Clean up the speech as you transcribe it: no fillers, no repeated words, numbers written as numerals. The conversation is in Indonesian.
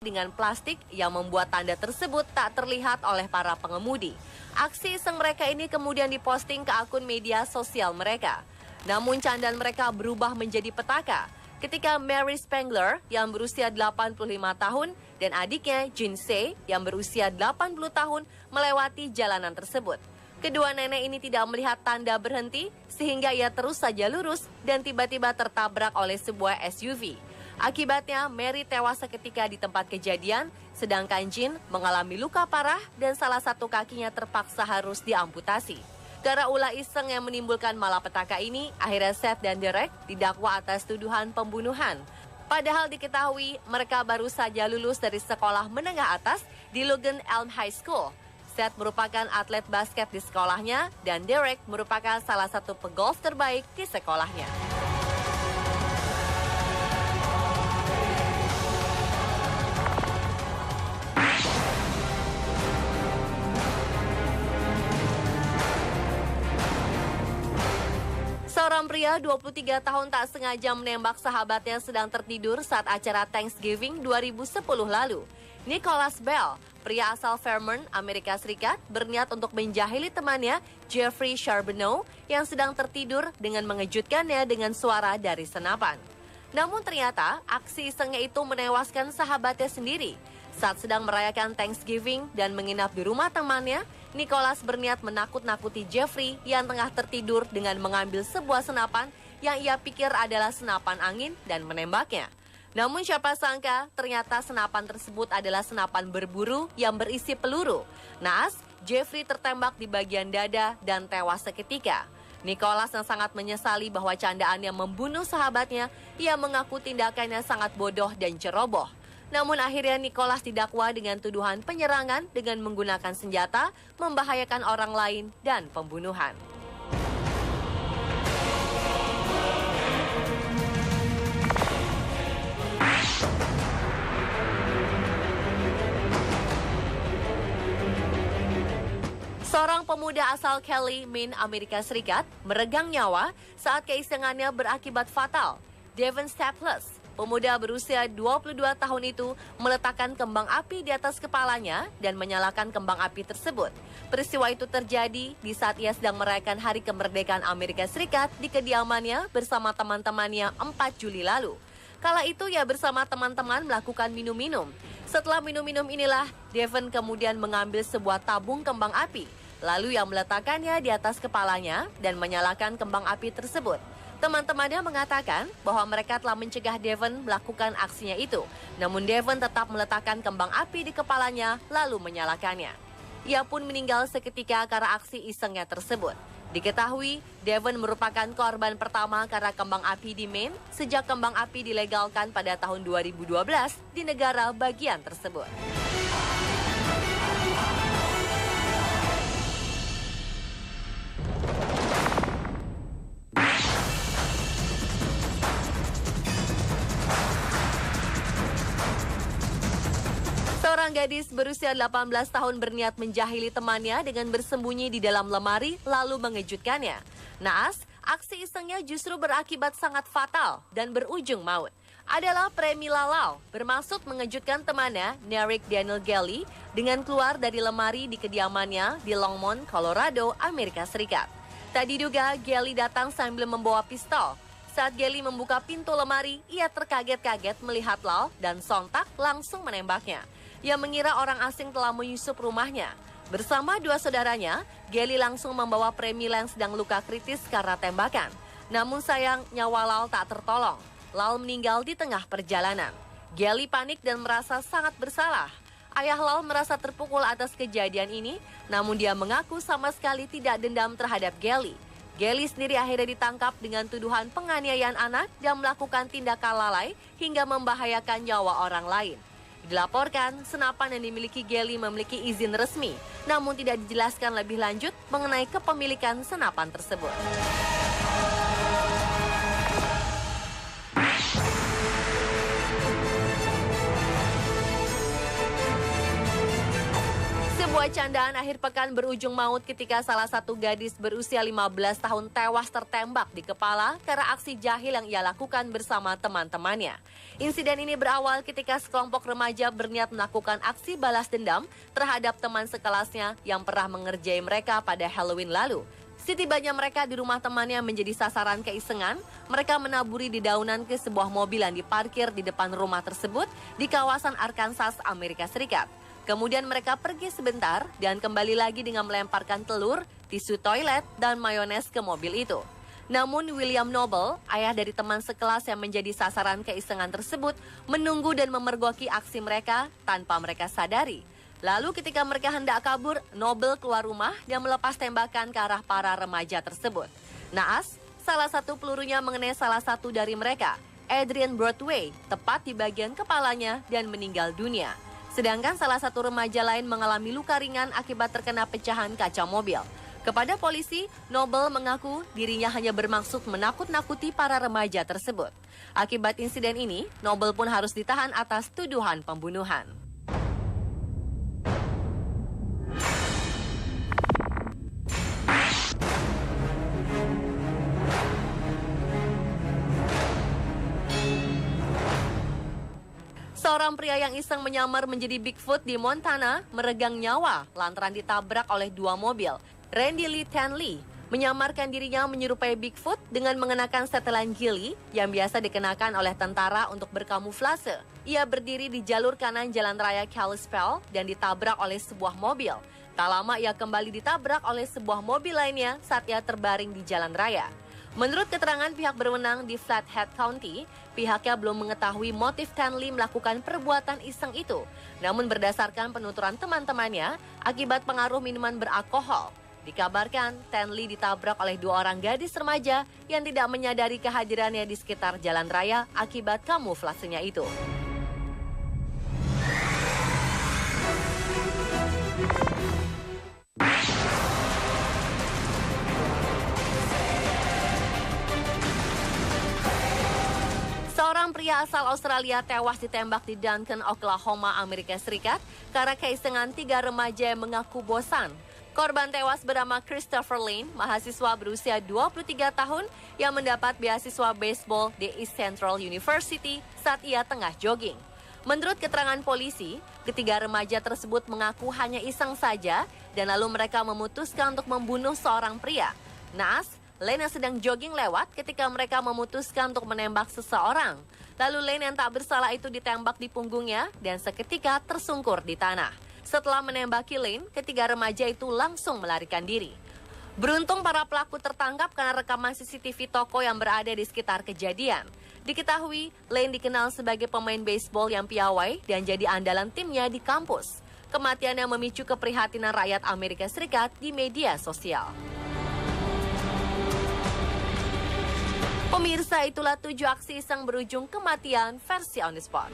dengan plastik yang membuat tanda tersebut tak terlihat oleh para pengemudi. Aksi iseng mereka ini kemudian diposting ke akun media sosial mereka. Namun candaan mereka berubah menjadi petaka ketika Mary Spangler yang berusia 85 tahun dan adiknya Jinsei yang berusia 80 tahun melewati jalanan tersebut. Kedua nenek ini tidak melihat tanda berhenti sehingga ia terus saja lurus dan tiba-tiba tertabrak oleh sebuah SUV. Akibatnya Mary tewas seketika di tempat kejadian, sedangkan Jin mengalami luka parah dan salah satu kakinya terpaksa harus diamputasi. Gara ulah iseng yang menimbulkan malapetaka ini, akhirnya Seth dan Derek didakwa atas tuduhan pembunuhan. Padahal diketahui mereka baru saja lulus dari sekolah menengah atas di Logan Elm High School. Seth merupakan atlet basket di sekolahnya dan Derek merupakan salah satu pegolf terbaik di sekolahnya. Seorang pria 23 tahun tak sengaja menembak sahabatnya sedang tertidur saat acara Thanksgiving 2010 lalu. Nicholas Bell, pria asal Vermont, Amerika Serikat, berniat untuk menjahili temannya, Jeffrey Charbonneau, yang sedang tertidur dengan mengejutkannya dengan suara dari senapan. Namun ternyata, aksi isengnya itu menewaskan sahabatnya sendiri. Saat sedang merayakan Thanksgiving dan menginap di rumah temannya, Nicholas berniat menakut-nakuti Jeffrey yang tengah tertidur dengan mengambil sebuah senapan yang ia pikir adalah senapan angin dan menembaknya. Namun siapa sangka ternyata senapan tersebut adalah senapan berburu yang berisi peluru. Naas, Jeffrey tertembak di bagian dada dan tewas seketika. Nicholas yang sangat menyesali bahwa candaannya membunuh sahabatnya, ia mengaku tindakannya sangat bodoh dan ceroboh. Namun akhirnya Nicholas didakwa dengan tuduhan penyerangan dengan menggunakan senjata, membahayakan orang lain, dan pembunuhan. Seorang pemuda asal Kelly, Maine, Amerika Serikat, meregang nyawa saat keisengannya berakibat fatal. Devon Staples, pemuda berusia 22 tahun itu meletakkan kembang api di atas kepalanya dan menyalakan kembang api tersebut. Peristiwa itu terjadi di saat ia sedang merayakan Hari Kemerdekaan Amerika Serikat di kediamannya bersama teman-temannya 4 Juli lalu. Kala itu ia bersama teman-teman melakukan minum-minum. Setelah minum-minum inilah, Devon kemudian mengambil sebuah tabung kembang api, lalu ia meletakkannya di atas kepalanya dan menyalakan kembang api tersebut. Teman-temannya mengatakan bahwa mereka telah mencegah Devon melakukan aksinya itu. Namun Devon tetap meletakkan kembang api di kepalanya lalu menyalakannya. Ia pun meninggal seketika karena aksi isengnya tersebut. Diketahui, Devon merupakan korban pertama karena kembang api di Maine sejak kembang api dilegalkan pada tahun 2012 di negara bagian tersebut. Seorang gadis berusia 18 tahun berniat menjahili temannya dengan bersembunyi di dalam lemari lalu mengejutkannya. Naas, aksi isengnya justru berakibat sangat fatal dan berujung maut. Adalah Premi Lalau bermaksud mengejutkan temannya, Nerik Daniel Gelly, dengan keluar dari lemari di kediamannya di Longmont, Colorado, Amerika Serikat. Tak diduga, Gelly datang sambil membawa pistol. Saat Gelly membuka pintu lemari, ia terkaget-kaget melihat Lau dan sontak langsung menembaknya. Ia mengira orang asing telah menyusup rumahnya. Bersama dua saudaranya, Gelly langsung membawa Premi yang sedang luka kritis karena tembakan. Namun sayang, nyawa Lal tak tertolong. Lal meninggal di tengah perjalanan. Gelly panik dan merasa sangat bersalah. Ayah Lal merasa terpukul atas kejadian ini, namun dia mengaku sama sekali tidak dendam terhadap Gelly. Gelly sendiri akhirnya ditangkap dengan tuduhan penganiayaan anak dan melakukan tindakan lalai hingga membahayakan nyawa orang lain. Dilaporkan, senapan yang dimiliki Gelly memiliki izin resmi, namun tidak dijelaskan lebih lanjut mengenai kepemilikan senapan tersebut. Sebuah Sebuah candaan akhir pekan berujung maut ketika salah satu gadis berusia 15 tahun tewas tertembak di kepala karena aksi jahil yang ia lakukan bersama teman-temannya. Insiden ini berawal ketika sekelompok remaja berniat melakukan aksi balas dendam terhadap teman sekelasnya yang pernah mengerjai mereka pada Halloween lalu. Setibanya mereka di rumah temannya menjadi sasaran keisengan, mereka menaburi dedaunan ke sebuah mobil yang diparkir di depan rumah tersebut di kawasan Arkansas, Amerika Serikat. Kemudian mereka pergi sebentar dan kembali lagi dengan melemparkan telur, tisu toilet, dan mayones ke mobil itu. Namun William Noble, ayah dari teman sekelas yang menjadi sasaran keisengan tersebut, menunggu dan memergoki aksi mereka tanpa mereka sadari. Lalu ketika mereka hendak kabur, Noble keluar rumah dan melepas tembakan ke arah para remaja tersebut. Naas, salah satu pelurunya mengenai salah satu dari mereka, Adrian Broadway, tepat di bagian kepalanya dan meninggal dunia. Sedangkan salah satu remaja lain mengalami luka ringan akibat terkena pecahan kaca mobil. Kepada polisi, Noble mengaku dirinya hanya bermaksud menakut-nakuti para remaja tersebut. Akibat insiden ini, Noble pun harus ditahan atas tuduhan pembunuhan. Seorang pria yang iseng menyamar menjadi Bigfoot di Montana meregang nyawa lantaran ditabrak oleh dua mobil. Randy Lee Tanley menyamarkan dirinya menyerupai Bigfoot dengan mengenakan setelan gili yang biasa dikenakan oleh tentara untuk berkamuflase. Ia berdiri di jalur kanan jalan raya Kalispell dan ditabrak oleh sebuah mobil. Tak lama ia kembali ditabrak oleh sebuah mobil lainnya saat ia terbaring di jalan raya. Menurut keterangan pihak berwenang di Flathead County, pihaknya belum mengetahui motif Tanley melakukan perbuatan iseng itu. Namun berdasarkan penuturan teman-temannya, akibat pengaruh minuman beralkohol. Dikabarkan, Tanley ditabrak oleh dua orang gadis remaja yang tidak menyadari kehadirannya di sekitar jalan raya akibat kamuflasenya itu. Seorang pria asal Australia tewas ditembak di Duncan, Oklahoma, Amerika Serikat karena keisengan tiga remaja yang mengaku bosan. Korban tewas bernama Christopher Lane, mahasiswa berusia 23 tahun yang mendapat beasiswa baseball di East Central University saat ia tengah jogging. Menurut keterangan polisi, ketiga remaja tersebut mengaku hanya iseng saja dan lalu mereka memutuskan untuk membunuh seorang pria. Naas, Lane yang sedang jogging lewat ketika mereka memutuskan untuk menembak seseorang. Lalu Lane yang tak bersalah itu ditembak di punggungnya dan seketika tersungkur di tanah. Setelah menembaki Lane, ketiga remaja itu langsung melarikan diri. Beruntung para pelaku tertangkap karena rekaman CCTV toko yang berada di sekitar kejadian. Diketahui, Lane dikenal sebagai pemain baseball yang piawai dan jadi andalan timnya di kampus. Kematiannya memicu keprihatinan rakyat Amerika Serikat di media sosial. Pemirsa, itulah 7 aksi iseng berujung kematian versi On The Spot.